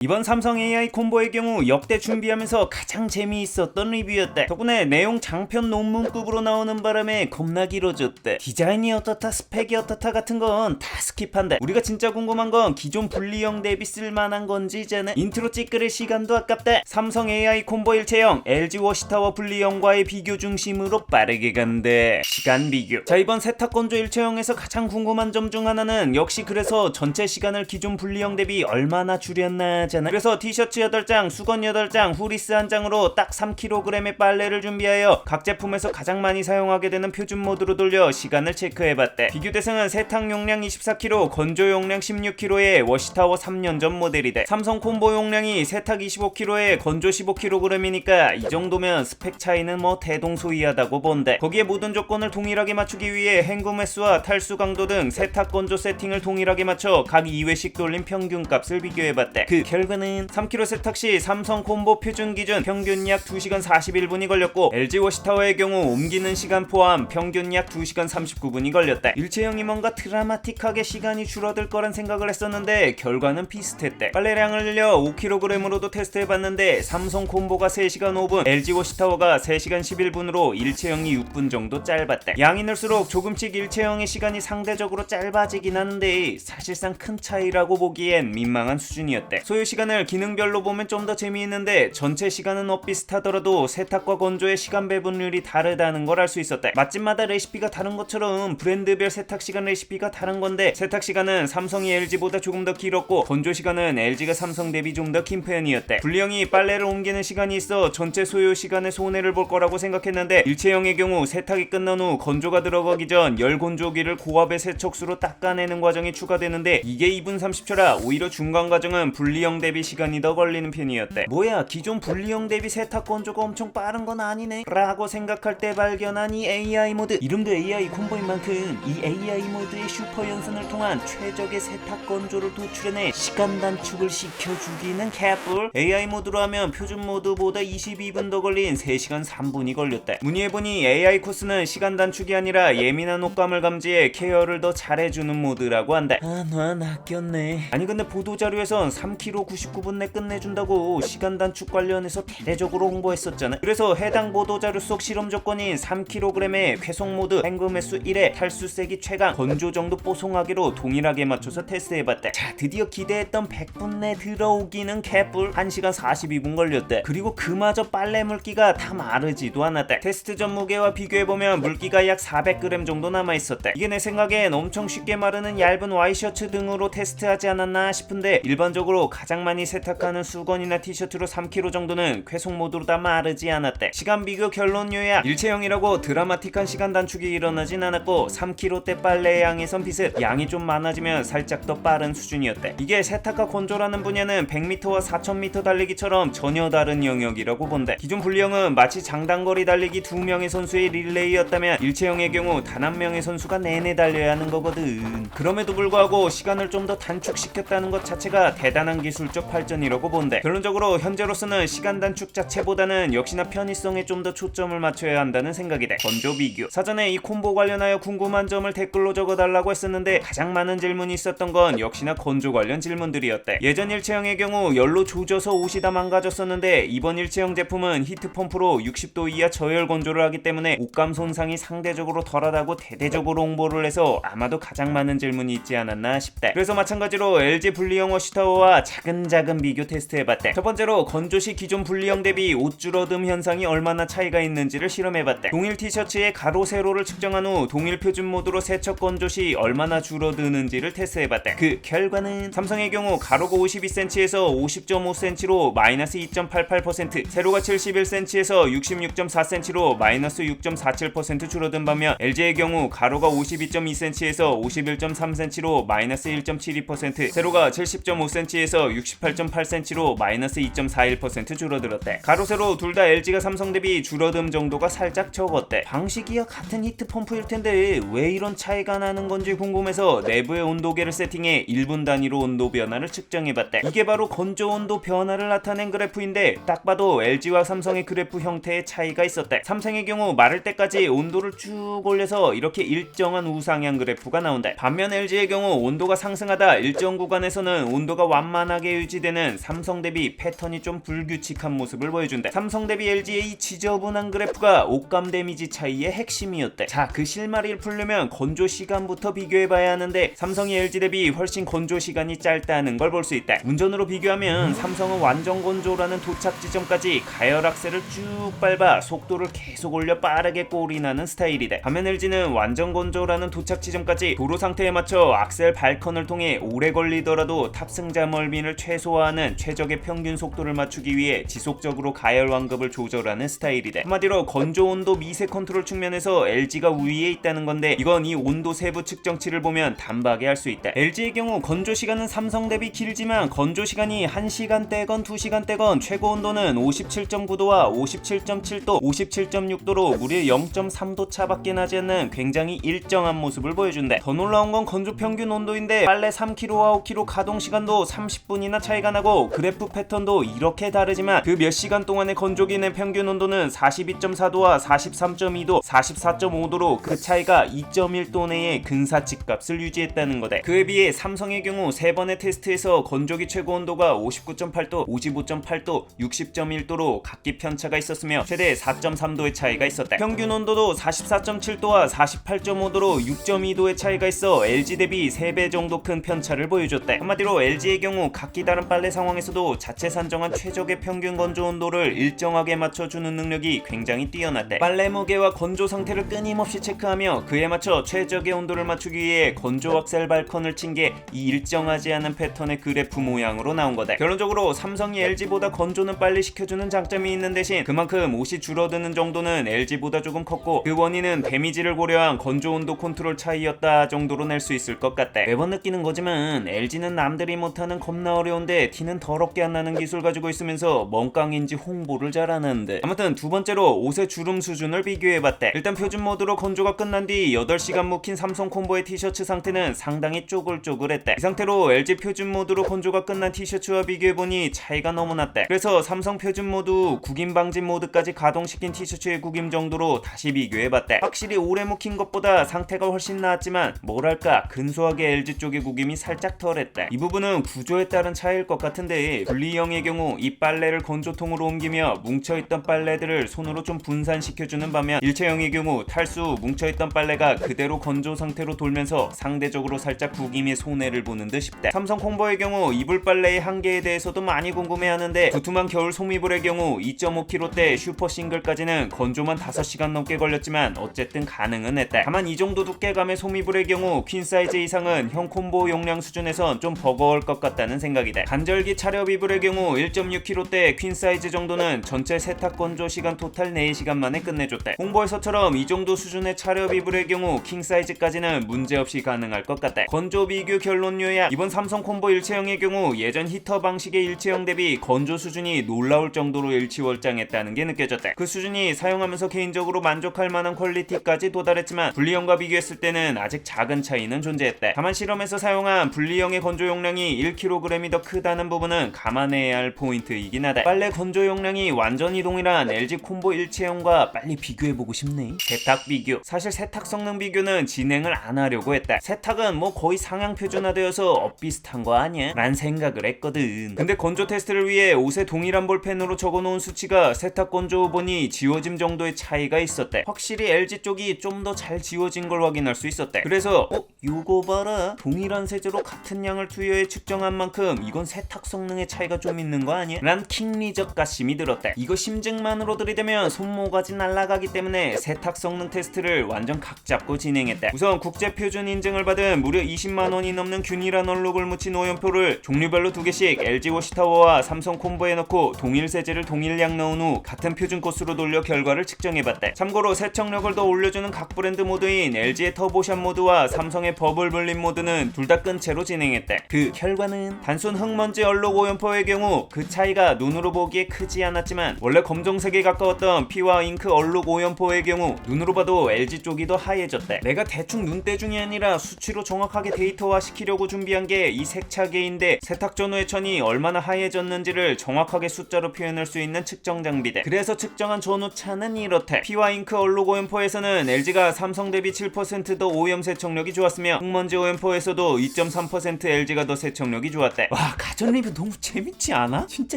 이번 삼성 AI 콤보의 경우 역대 준비하면서 가장 재미있었던 리뷰였대. 덕분에 내용 장편 논문급으로 나오는 바람에 겁나 길어졌대. 디자인이 어떻다 스펙이 어떻다 같은 건 다 스킵한대. 우리가 진짜 궁금한 건 기존 분리형 대비 쓸만한 건지잖아. 인트로 찌끄릴 시간도 아깝대. 삼성 AI 콤보 일체형 LG 워시타워 분리형과의 비교 중심으로 빠르게 간대. 시간 비교. 자, 이번 세탁 건조 일체형에서 가장 궁금한 점 중 하나는 역시 그래서 전체 시간을 기존 분리형 대비 얼마나 줄였나 잖아. 그래서 티셔츠 8장, 수건 8장, 후리스 1장으로 딱 3kg의 빨래를 준비하여 각 제품에서 가장 많이 사용하게 되는 표준 모드로 돌려 시간을 체크해봤대. 비교 대상은 세탁 용량 24kg, 건조 용량 16kg의 워시타워 3년 전 모델이대. 삼성 콤보 용량이 세탁 25kg에 건조 15kg이니까 이 정도면 스펙 차이는 뭐 대동소이하다고 본대. 거기에 모든 조건을 동일하게 맞추기 위해 헹굼 횟수와 탈수 강도 등 세탁 건조 세팅을 동일하게 맞춰 각 2회씩 돌린 평균 값을 비교해봤대. 그 결과는 3kg 세탁 시 삼성 콤보 표준 기준 평균 약 2시간 41분이 걸렸고, LG 워시타워의 경우 옮기는 시간 포함 평균 약 2시간 39분이 걸렸대. 일체형이 뭔가 드라마틱하게 시간이 줄어들 거란 생각을 했었는데 결과는 비슷했대. 빨래량을 늘려 5kg으로도 테스트해봤는데 삼성 콤보가 3시간 5분, LG 워시타워가 3시간 11분으로 일체형이 6분 정도 짧았대. 양이 늘수록 조금씩 일체형의 시간이 상대적으로 짧아지긴 하는데 사실상 큰 차이라고 보기엔 민망한 수준이었대. 소요 시간을 기능별로 보면 좀 더 재미있는데 전체 시간은 비슷하더라도 세탁과 건조의 시간 배분율이 다르다는 걸 알 수 있었대. 맛집마다 레시피가 다른 것처럼 브랜드별 세탁 시간 레시피가 다른 건데, 세탁 시간은 삼성이 LG보다 조금 더 길었고 건조 시간은 LG가 삼성 대비 좀 더 긴 편이었대. 분리형이 빨래를 옮기는 시간이 있어 전체 소요 시간에 손해를 볼 거라고 생각했는데, 일체형의 경우 세탁이 끝난 후 건조가 들어가기 전 열 건조기를 고압의 세척수로 닦아내는 과정이 추가되는데 이게 2분 30초라 오히려 중간 과정은 분리형 대비 시간이 더 걸리는 편이었대. 뭐야, 기존 분리형 대비 세탁 건조가 엄청 빠른 건 아니네 라고 생각할 때 발견한 이 AI 모드. 이름도 AI 콤보인 만큼 이 AI 모드의 슈퍼 연산을 통한 최적의 세탁 건조를 도출해내 시간 단축을 시켜주기는 개뿔. AI 모드로 하면 표준 모드보다 22분 더 걸린 3시간 3분이 걸렸대. 문의해보니 AI 코스는 시간 단축이 아니라 예민한 옷감을 감지해 케어를 더 잘해주는 모드라고 한대. 난 아꼈네. 아니 근데 보도자료에선 3kg 99분 내 끝내준다고 시간 단축 관련해서 대대적으로 홍보했었잖아. 그래서 해당 보도자료 속 실험 조건인 3kg의 회송 모드, 헹굼 횟수 1에 탈수세기 최강, 건조 정도 뽀송하기로 동일하게 맞춰서 테스트해봤대. 자, 드디어 기대했던 100분 내 들어오기는 개뿔 1시간 42분 걸렸대. 그리고 그마저 빨래 물기가 다 마르지도 않았대. 테스트 전 무게와 비교해보면 물기가 약 400g 정도 남아있었대. 이게 내 생각엔 엄청 쉽게 마르는 얇은 와이셔츠 등으로 테스트하지 않았나 싶은데, 일반적으로 가장 많이 세탁하는 수건이나 티셔츠로 3kg 정도는 회송 모드로 다 마르지 않았대. 시간 비교 결론 요약. 일체형이라고 드라마틱한 시간 단축이 일어나진 않았고 3kg대 빨래 양에선 비슷, 양이 좀 많아지면 살짝 더 빠른 수준이었대. 이게 세탁과 건조라는 분야는 100m와 4000m 달리기처럼 전혀 다른 영역이라고 본대. 기존 분리형은 마치 장단거리 달리기 2명의 선수의 릴레이였다면 일체형의 경우 단 1명의 선수가 내내 달려야 하는 거거든. 그럼에도 불구하고 시간을 좀 더 단축시켰다는 것 자체가 대단한 기술적 발전이라고 본대. 결론적으로 현재로서는 시간 단축 자체보다는 역시나 편의성에 좀 더 초점을 맞춰야 한다는 생각이 돼. 건조 비교. 사전에 이 콤보 관련하여 궁금한 점을 댓글로 적어달라고 했었는데 가장 많은 질문이 있었던 건 역시나 건조 관련 질문들이었대. 예전 일체형의 경우 열로 조져서 옷이 다 망가졌었는데 이번 일체형 제품은 히트펌프로 60도 이하 저열 건조를 하기 때문에 옷감 손상이 상대적으로 덜하다고 대대적으로 홍보를 해서 아마도 가장 많은 질문이 있지 않았나 싶대. 그래서 마찬가지로 LG 분리형 워시타워와 작은 비교 테스트해봤대. 첫 번째로 건조 시 기존 분리형 대비 옷 줄어듦 현상이 얼마나 차이가 있는지를 실험해봤대. 동일 티셔츠의 가로 세로를 측정한 후 동일 표준 모드로 세척 건조 시 얼마나 줄어드는지를 테스트해봤대. 그 결과는 삼성의 경우 가로가 52cm에서 50.5cm로 마이너스 2.88%, 세로가 71cm에서 66.4cm로 마이너스 6.47% 줄어든 반면, LG의 경우 가로가 52.2cm에서 51.3cm로 마이너스 1.72%, 세로가 70.5cm에서 68.8cm로 마이너스 2.41% 줄어들었대. 가로 세로 둘 다 LG가 삼성 대비 줄어듦 정도가 살짝 적었대. 방식이야 같은 히트펌프일 텐데 왜 이런 차이가 나는 건지 궁금해서 내부의 온도계를 세팅해 1분 단위로 온도 변화를 측정해봤대. 이게 바로 건조 온도 변화를 나타낸 그래프인데 딱 봐도 LG와 삼성의 그래프 형태의 차이가 있었대. 삼성의 경우 마를 때까지 온도를 쭉 올려서 이렇게 일정한 우상향 그래프가 나온대. 반면 LG의 경우 온도가 상승하다 일정 구간에서는 온도가 완만하게 비슷하게 유지되는 삼성 대비 패턴이 좀 불규칙한 모습을 보여준대. 삼성 대비 LG의 이 지저분한 그래프가 옷감 데미지 차이의 핵심이었대. 자, 그 실마리를 풀려면 건조 시간부터 비교해봐야 하는데 삼성이 LG 대비 훨씬 건조 시간이 짧다는 걸 볼 수 있다. 운전으로 비교하면 삼성은 완전 건조라는 도착 지점까지 가열 악셀을 쭉 밟아 속도를 계속 올려 빠르게 골이 나는 스타일이다. 반면 LG는 완전 건조라는 도착 지점까지 도로 상태에 맞춰 악셀 발컨을 통해 오래 걸리더라도 탑승자 멀미를 최소화하는 최적의 평균 속도를 맞추기 위해 지속적으로 가열 완급을 조절하는 스타일이다. 한마디로 건조 온도 미세 컨트롤 측면에서 LG가 우위에 있다는 건데, 이건 이 온도 세부 측정치를 보면 단박에 알 수 있다. LG의 경우 건조 시간은 삼성 대비 길지만 건조 시간이 1시간대건 2시간대건 최고 온도는 57.9도와 57.7도, 57.6도로 무려 0.3도 차밖에 나지 않는 굉장히 일정한 모습을 보여준대. 더 놀라운 건 건조 평균 온도인데 빨래 3kg와 5kg 가동 시간도 30분이나 차이가 나고 그래프 패턴도 이렇게 다르지만 그 몇 시간 동안의 건조기의 평균 온도는 42.4도와 43.2도, 44.5도로 그 차이가 2.1도 내의 근사치 값을 유지했다는 거다. 그에 비해 삼성의 경우 3번의 테스트에서 건조기 최고 온도가 59.8도, 55.8도, 60.1도로 각기 편차가 있었으며 최대 4.3도의 차이가 있었다. 평균 온도도 44.7도와 48.5도로 6.2도의 차이가 있어 LG 대비 3배 정도 큰 편차를 보여줬다. 한마디로 LG의 경우 각기 다른 빨래 상황에서도 자체 산정한 최적의 평균 건조 온도를 일정하게 맞춰주는 능력이 굉장히 뛰어났다. 빨래 무게와 건조 상태를 끊임없이 체크하며 그에 맞춰 최적의 온도를 맞추기 위해 건조 악셀 발컨을 친 게 이 일정하지 않은 패턴의 그래프 모양으로 나온 거다. 결론적으로 삼성이 LG보다 건조는 빨리 시켜주는 장점이 있는 대신 그만큼 옷이 줄어드는 정도는 LG보다 조금 컸고, 그 원인은 데미지를 고려한 건조 온도 컨트롤 차이였다 정도로 낼 수 있을 것 같다. 매번 느끼는 거지만 LG는 남들이 못하는 겁나 어려운데 티는 더럽게 안 나는 기술 가지고 있으면서 멍깡인지 홍보를 잘하는데. 아무튼 두 번째로 옷의 주름 수준을 비교해봤대. 일단 표준 모드로 건조가 끝난 뒤 8시간 묵힌 삼성 콤보의 티셔츠 상태는 상당히 쪼글쪼글했대. 이 상태로 LG 표준 모드로 건조가 끝난 티셔츠와 비교해보니 차이가 너무 났대. 그래서 삼성 표준 모드 구김 방지 모드까지 가동시킨 티셔츠의 구김 정도로 다시 비교해봤대. 확실히 오래 묵힌 것보다 상태가 훨씬 나았지만 뭐랄까 근소하게 LG 쪽의 구김이 살짝 덜했대. 이 부분은 구조에 따른 차이일 것 같은데, 분리형의 경우 이 빨래를 건조통으로 옮기며 뭉쳐있던 빨래들을 손으로 좀 분산시켜주는 반면, 일체형의 경우 탈수 뭉쳐있던 빨래가 그대로 건조 상태로 돌면서 상대적으로 살짝 구김의 손해를 보는 듯 싶다. 삼성 콤보의 경우 이불 빨래의 한계에 대해서도 많이 궁금해하는데, 두툼한 겨울 소미불의 경우 2.5kg대 슈퍼 싱글까지는 건조만 5시간 넘게 걸렸지만 어쨌든 가능은 했다. 다만 이 정도 두께감의 소미불의 경우 퀸 사이즈 이상은 형 콤보 용량 수준에선 좀 버거울 것 같다는 생각이다. 간절기 차렵 이불의 경우 1.6kg대 퀸 사이즈 정도는 전체 세탁 건조 시간 토탈 4시간 만에 끝내줬다. 홍보에서처럼 이 정도 수준의 차렵 이불의 경우 킹 사이즈까지는 문제없이 가능할 것 같다. 건조 비교 결론 요약. 이번 삼성 콤보 일체형의 경우 예전 히터 방식의 일체형 대비 건조 수준이 놀라울 정도로 일치월장했다는 게 느껴졌다. 그 수준이 사용하면서 개인적으로 만족할 만한 퀄리티까지 도달했지만 분리형과 비교했을 때는 아직 작은 차이는 존재했다. 다만 실험에서 사용한 분리형의 건조 용량이 1kg이 더 크다는 부분은 감안해야 할 포인트이긴 하다. 빨래 건조 용량이 완전히 동일한 LG 콤보 일체형과 빨리 비교해보고 싶네. 세탁 비교. 사실 세탁 성능 비교는 진행을 안 하려고 했다. 세탁은 뭐 거의 상향 표준화되어서 엇비슷한 거 아니야? 란 생각을 했거든. 근데 건조 테스트를 위해 옷에 동일한 볼펜으로 적어놓은 수치가 세탁 건조 후 보니 지워짐 정도의 차이가 있었대. 확실히 LG 쪽이 좀 더 잘 지워진 걸 확인할 수 있었대. 그래서 요거 봐라, 동일한 세제로 같은 양을 투여해 측정한 만큼 이건 세탁 성능의 차이가 좀 있는 거 아니야? 란 킹리적 가심이 들었대. 이거 심증만으로 들이대면 손모가지 날아가기 때문에 세탁 성능 테스트를 완전 각 잡고 진행했대. 우선 국제 표준 인증을 받은 무려 20만원이 넘는 균일한 얼룩을 묻힌 오염표를 종류별로 2개씩 LG 워시타워와 삼성 콤보에 넣고 동일 세제를 동일량 넣은 후 같은 표준 코스로 돌려 결과를 측정해봤대. 참고로 세척력을 더 올려주는 각 브랜드 모드인 LG의 터보샷 모드와 삼성의 버블 블림 모드는 둘 다 끈 채로 진행했대. 그 결과는 단순 흙먼지 얼룩 오염표의 경우 그 차이가 눈으로 보기에 크지 않았지만, 원래 검정색에 가까웠던 피와 잉크 얼룩 오염표의 경우 눈으로 봐도 LG 쪽이 더 하얘졌대. 내가 대충 눈대중이 아니라 수치로 정확하게 데이터화 시키려고 준비한 게 이 색차계인데, 세탁 전후의 천이 얼마나 하얘졌는지를 정확하게 숫자로 표현할 수 있는 측정 장비대. 그래서 측정한 전후차는 이렇대. 피와 잉크 얼룩 오염표에서는 LG가 삼성 대비 7% 더 오염 세척력이 좋았으며, 흙먼지 오염표에서도 2.3% LG가 더 세척력이 좋았대. 와, 와, 가전 리뷰 너무 재밌지 않아? 진짜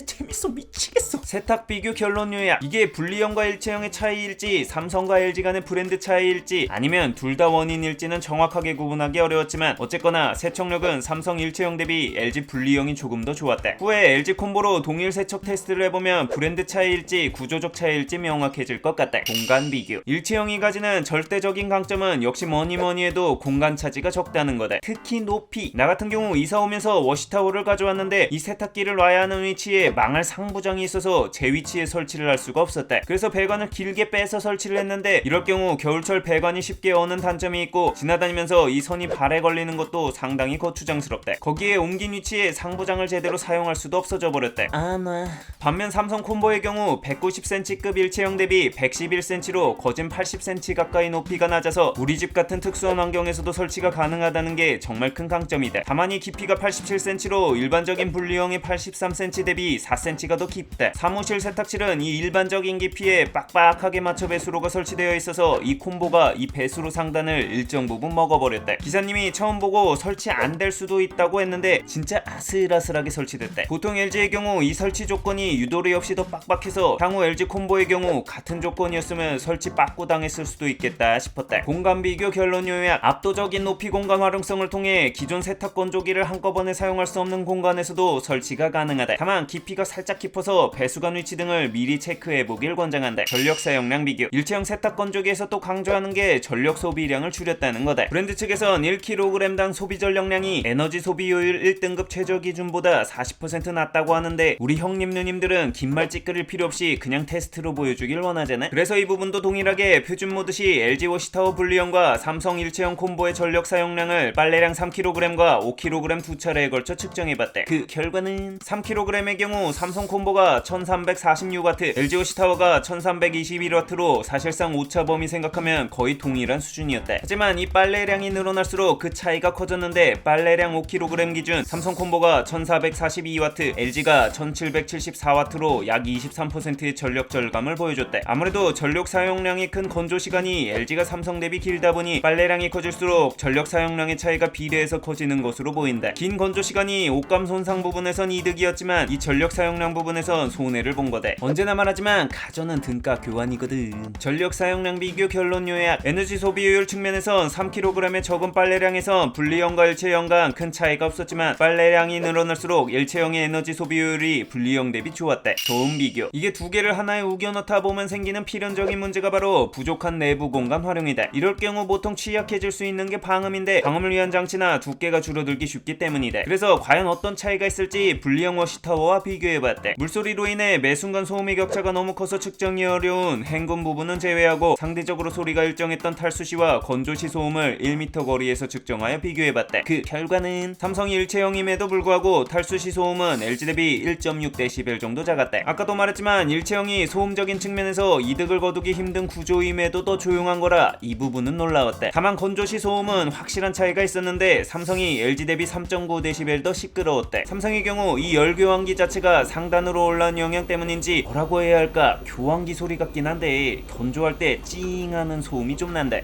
재밌어 미치겠어. 세탁 비교 결론 요약. 이게 분리형과 일체형의 차이일지, 삼성과 LG 간의 브랜드 차이일지, 아니면 둘 다 원인일지는 정확하게 구분하기 어려웠지만 어쨌거나 세척력은 삼성 일체형 대비 LG 분리형이 조금 더 좋았대. 후에 LG 콤보로 동일 세척 테스트를 해보면 브랜드 차이일지 구조적 차이일지 명확해질 것 같대. 공간 비교. 일체형이 가지는 절대적인 강점은 역시 뭐니뭐니 해도 공간 차지가 적다는 거다. 특히 높이. 나 같은 경우 이사 오면서 워시타워를 가져왔는데 이 세탁기를 놔야 하는 위치에 망할 상부장이 있어서 제 위치에 설치를 할 수가 없었대. 그래서 배관을 길게 빼서 설치를 했는데 이럴 경우 겨울철 배관이 쉽게 어는 단점이 있고 지나다니면서 이 선이 발에 걸리는 것도 상당히 거추장스럽대. 거기에 옮긴 위치에 상부장을 제대로 사용할 수도 없어져 버렸대. 반면 삼성 콤보의 경우 190cm급 일체형 대비 111cm로 거진 80cm 가까이 높이가 낮아서 우리 집 같은 특수한 환경에서도 설치가 가능하다는 게 정말 큰 강점이다. 다만 이 깊이가 87cm로 일반적인 분리형의 83cm 대비 4cm가 더 깊대. 사무실 세탁실은 이 일반적인 깊이에 빡빡하게 맞춰 배수로가 설치되어 있어서 이 콤보가 이 배수로 상단을 일정 부분 먹어버렸대. 기사님이 처음 보고 설치 안 될 수도 있다고 했는데 진짜 아슬아슬하게 설치됐대. 보통 LG의 경우 이 설치 조건이 유도리 없이 더 빡빡해서 향후 LG 콤보의 경우 같은 조건이었으면 설치 빠꾸 당했을 수도 있겠다 싶었대. 공간 비교 결론 요약. 압도적인 높이 공간 활용성을 통해 기존 세탁 건조기를 한꺼번에 사용할 수 없는 공간에서도 설치가 가능하다. 다만 깊이가 살짝 깊어서 배수관 위치 등을 미리 체크해보길 권장한다. 전력 사용량 비교. 일체형 세탁 건조기에서 또 강조하는 게 전력 소비량을 줄였다는 거다. 브랜드 측에선 1kg당 소비 전력량이 에너지 소비 효율 1등급 최저 기준보다 40% 낮다고 하는데 우리 형님 누님들은 긴 말 찌끄릴 필요 없이 그냥 테스트로 보여주길 원하잖아. 그래서 이 부분도 동일하게 표준 모드시 LG 워시타워 분리형과 삼성 일체형 콤보의 전력 사용량을 빨래량 3kg과 5kg 두 차례에 걸쳐 측정해봤대. 그 결과는 3kg의 경우 삼성 콤보가 1346W, LG 워시타워가 1321W로 사실상 오차 범위 생각하면 거의 동일한 수준이었대. 하지만 이 빨래량이 늘어날수록 그 차이가 커졌는데 빨래량 5kg 기준 삼성 콤보가 1442W, LG가 1774W로 약 23%의 전력 절감을 보여줬대. 아무래도 전력 사용량이 큰 건조 시간이 LG가 삼성 대비 길다 보니 빨래량이 커질수록 전력 사용량의 차이가 비례해서 커지는 것으로 보인다. 긴 건조 시간이 옷감 손상 부분에선 이득이었지만 이 전력 사용량 부분에선 손해를 본 거다. 언제나 말하지만 가전은 등가 교환이거든. 전력 사용량 비교 결론 요약. 에너지 소비효율 측면에선 3kg의 적은 빨래량에선 분리형과 일체형 간 큰 차이가 없었지만 빨래량이 늘어날수록 일체형의 에너지 소비효율이 분리형 대비 좋았대. 소음 비교. 이게 두 개를 하나에 우겨 넣다 보면 생기는 필연적인 문제가 바로 부족한 내부 공간 활용이다. 이럴 경우 보통 취약해질 수 있는 게 방음인데 방음을 위한 장치나 두께가 줄어들기 쉽기 때문이다. 그래서 과연 어떤 차이가 있을지 분리형 워시타워와 비교해봤대. 물소리로 인해 매 순간 소음의 격차가 너무 커서 측정이 어려운 행군 부분은 제외하고 상대적으로 소리가 일정했던 탈수시와 건조시 소음을 1m 거리에서 측정하여 비교해봤대. 그 결과는 삼성이 일체형임에도 불구하고 탈수시 소음은 LG 대비 1.6dB 정도 작았대. 아까도 말했지만 일체형이 소음적인 측면에서 이득을 거두기 힘든 구조임에도 더 조용한 거라 이 부분은 놀라웠대. 다만 건조시 소음은 확실한 차이가 있었는데 삼성이 LG 대비 3.9dB 더 시끄러웠대. 삼성의 경우 이 열교환기 자체가 상단으로 올라온 영향 때문인지 뭐라고 해야 할까, 교환기 소리 같긴 한데 건조할 때 찡하는 소음이 좀 난대.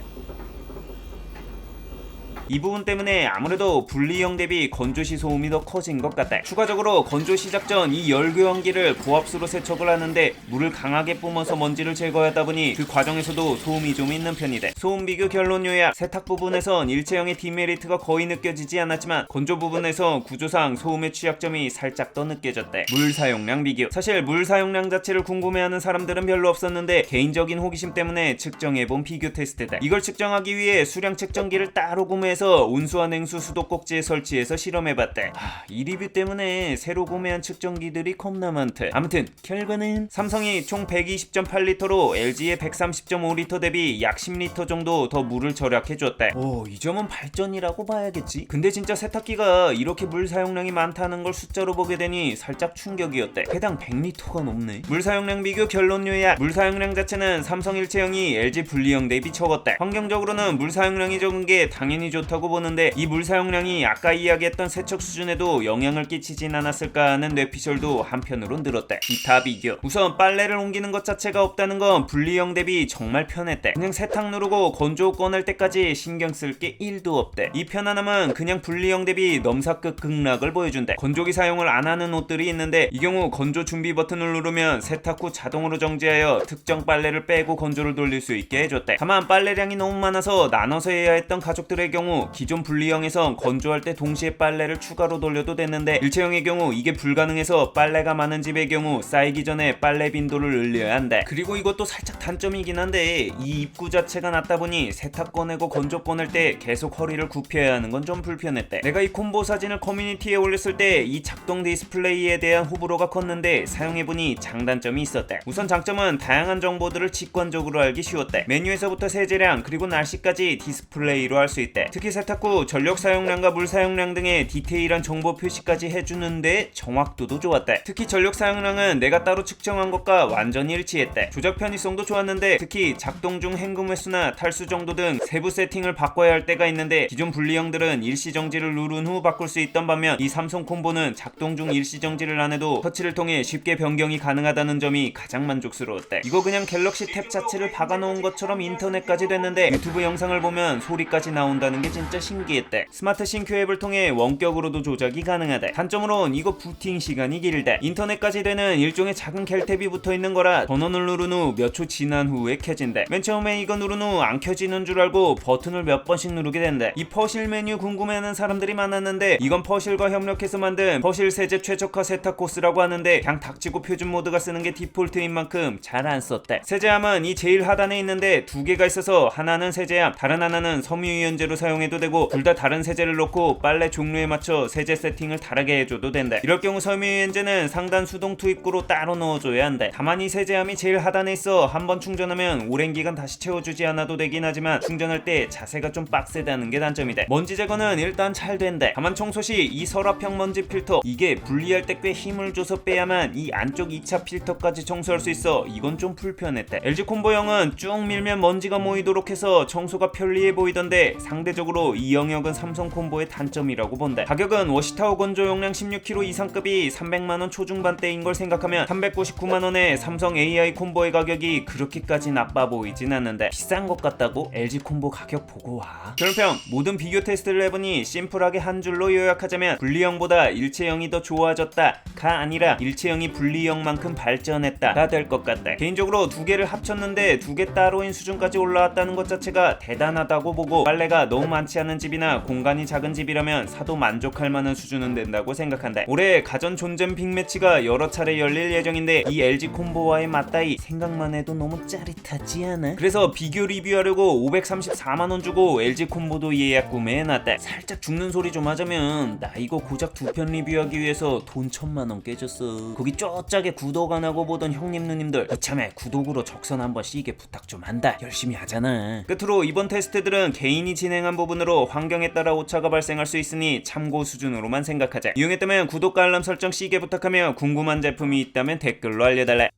이 부분 때문에 아무래도 분리형 대비 건조시 소음이 더 커진 것 같다. 추가적으로 건조 시작 전 이 열교환기를 고압수로 세척을 하는데 물을 강하게 뿜어서 먼지를 제거하다 보니 그 과정에서도 소음이 좀 있는 편이다. 소음 비교 결론 요약. 세탁 부분에선 일체형의 디메리트가 거의 느껴지지 않았지만 건조 부분에서 구조상 소음의 취약점이 살짝 더 느껴졌대. 물 사용량 비교. 사실 물 사용량 자체를 궁금해하는 사람들은 별로 없었는데 개인적인 호기심 때문에 측정해본 비교 테스트다. 이걸 측정하기 위해 수량 측정기를 따로 구매해서 온수와 냉수 수도꼭지에 설치해서 실험해봤대. 이 리뷰 때문에 새로 구매한 측정기들이 겁나 많대. 아무튼 결과는 삼성이 총 120.8L로 LG의 130.5L 대비 약 10L 정도 더 물을 절약해줬대. 이 점은 발전이라고 봐야겠지. 근데 진짜 세탁기가 이렇게 물 사용량이 많다는 걸 숫자로 보게 되니 살짝 충격이었대. 해당 100L가 넘네. 물 사용량 비교 결론 요약. 물 사용량 자체는 삼성 일체형이 LG 분리형 대비 적었대. 환경적으로는 물 사용량이 적은 게 당연히 좋다 좋다고 보는데 이 물 사용량이 아까 이야기했던 세척 수준에도 영향을 끼치진 않았을까 하는 뇌피셜도 한편으로 늘었대. 기타 비교. 우선 빨래를 옮기는 것 자체가 없다는 건 분리형 대비 정말 편했대. 그냥 세탁 누르고 건조 꺼낼 때까지 신경 쓸 게 1도 없대. 이 편안함은 그냥 분리형 대비 넘사급 극락을 보여준대. 건조기 사용을 안 하는 옷들이 있는데 이 경우 건조 준비 버튼을 누르면 세탁 후 자동으로 정지하여 특정 빨래를 빼고 건조를 돌릴 수 있게 해줬대. 다만 빨래량이 너무 많아서 나눠서 해야 했던 가족들의 경우 기존 분리형에선 건조할 때 동시에 빨래를 추가로 돌려도 됐는데 일체형의 경우 이게 불가능해서 빨래가 많은 집의 경우 쌓이기 전에 빨래 빈도를 늘려야 한대. 그리고 이것도 살짝 단점이긴 한데 이 입구 자체가 낮다 보니 세탁 꺼내고 건조 꺼낼 때 계속 허리를 굽혀야 하는 건 좀 불편했대. 내가 이 콤보 사진을 커뮤니티에 올렸을 때 이 작동 디스플레이에 대한 호불호가 컸는데 사용해보니 장단점이 있었대. 우선 장점은 다양한 정보들을 직관적으로 알기 쉬웠대. 메뉴에서부터 세제량 그리고 날씨까지 디스플레이로 할 수 있대. 특히 세탁 후 전력 사용량과 물 사용량 등의 디테일한 정보 표시까지 해주는데 정확도도 좋았대. 특히 전력 사용량은 내가 따로 측정한 것과 완전히 일치했대. 조작 편의성도 좋았는데 특히 작동 중 헹굼 횟수나 탈수 정도 등 세부 세팅을 바꿔야 할 때가 있는데 기존 분리형들은 일시정지를 누른 후 바꿀 수 있던 반면 이 삼성 콤보는 작동 중 일시정지를 안 해도 터치를 통해 쉽게 변경이 가능하다는 점이 가장 만족스러웠대. 이거 그냥 갤럭시 탭 자체를 박아놓은 것처럼 인터넷까지 됐는데 유튜브 영상을 보면 소리까지 나온다는 게 진짜 신기했대. 스마트 싱크 앱을 통해 원격으로도 조작이 가능하대. 단점으론 이거 부팅 시간이 길대. 인터넷까지 되는 일종의 작은 갤탭이 붙어있는 거라 전원을 누른 후 몇 초 지난 후에 켜진대. 맨 처음에 이거 누른 후 안 켜지는 줄 알고 버튼을 몇 번씩 누르게 된대. 이 퍼실 메뉴 궁금해하는 사람들이 많았는데 이건 퍼실과 협력해서 만든 퍼실 세제 최적화 세탁 코스라고 하는데 그냥 닥치고 표준 모드가 쓰는 게 디폴트인 만큼 잘 안 썼대. 세제함은 이 제일 하단에 있는데 두 개가 있어서 하나는 세제함 다른 하나는 섬유유연제로 사용해도 되고 둘 다 다른 세제를 넣고 빨래 종류에 맞춰 세제 세팅을 다르게 해줘도 된대. 이럴 경우 섬유유연제는 상단 수동 투입구로 따로 넣어줘야 한대. 다만 이 세제함이 제일 하단에 있어 한번 충전하면 오랜 기간 다시 채워주지 않아도 되긴 하지만 충전할 때 자세가 좀 빡세다는 게 단점이대. 먼지 제거는 일단 잘 된대. 다만 청소 시 이 서랍형 먼지 필터 이게 분리할 때 꽤 힘을 줘서 빼야만 이 안쪽 2차 필터까지 청소할 수 있어 이건 좀 불편했대. LG 콤보형은 쭉 밀면 먼지가 모이도록 해서 청소가 편리해 보이던데 상대적으로 이 영역은 삼성 콤보의 단점이라고 본대. 가격은 워시타워 건조 용량 16kg 이상급이 300만원 초중반대인 걸 생각하면 399만원의 삼성 AI 콤보의 가격이 그렇게까지 나빠 보이진 않는데 비싼 것 같다고 LG 콤보 가격 보고 와. 별평 모든 비교 테스트를 해보니 심플하게 한 줄로 요약하자면 분리형보다 일체형이 더 좋아졌다 가 아니라 일체형이 분리형만큼 발전했다가 될 것 같다. 개인적으로 두 개를 합쳤는데 두 개 따로인 수준까지 올라왔다는 것 자체가 대단하다고 보고 빨래가 너무 많지 않은 집이나 공간이 작은 집이라면 사도 만족할 만한 수준은 된다고 생각한다. 올해 가전 존잼 빅매치가 여러 차례 열릴 예정인데 이 LG 콤보와의 맞다이 생각만 해도 너무 짜릿하지 않아? 그래서 비교 리뷰하려고 534만원 주고 LG 콤보도 예약 구매해놨다. 살짝 죽는 소리 좀 하자면 나 이거 고작 두 편 리뷰하기 위해서 돈 1000만원 깨졌어. 거기 쪼짜게 구독 안 하고 보던 형님 누님들 이참에 구독으로 적선 한번 씌게 부탁 좀 한다. 열심히 하잖아. 끝으로 이번 테스트들은 개인이 진행한 부분으로 환경에 따라 오차가 발생할 수 있으니 참고 수준으로만 생각하자. 이용했다면 구독과 알람 설정 씌게 부탁하며 궁금한 제품이 있다면 댓글로 알려달래.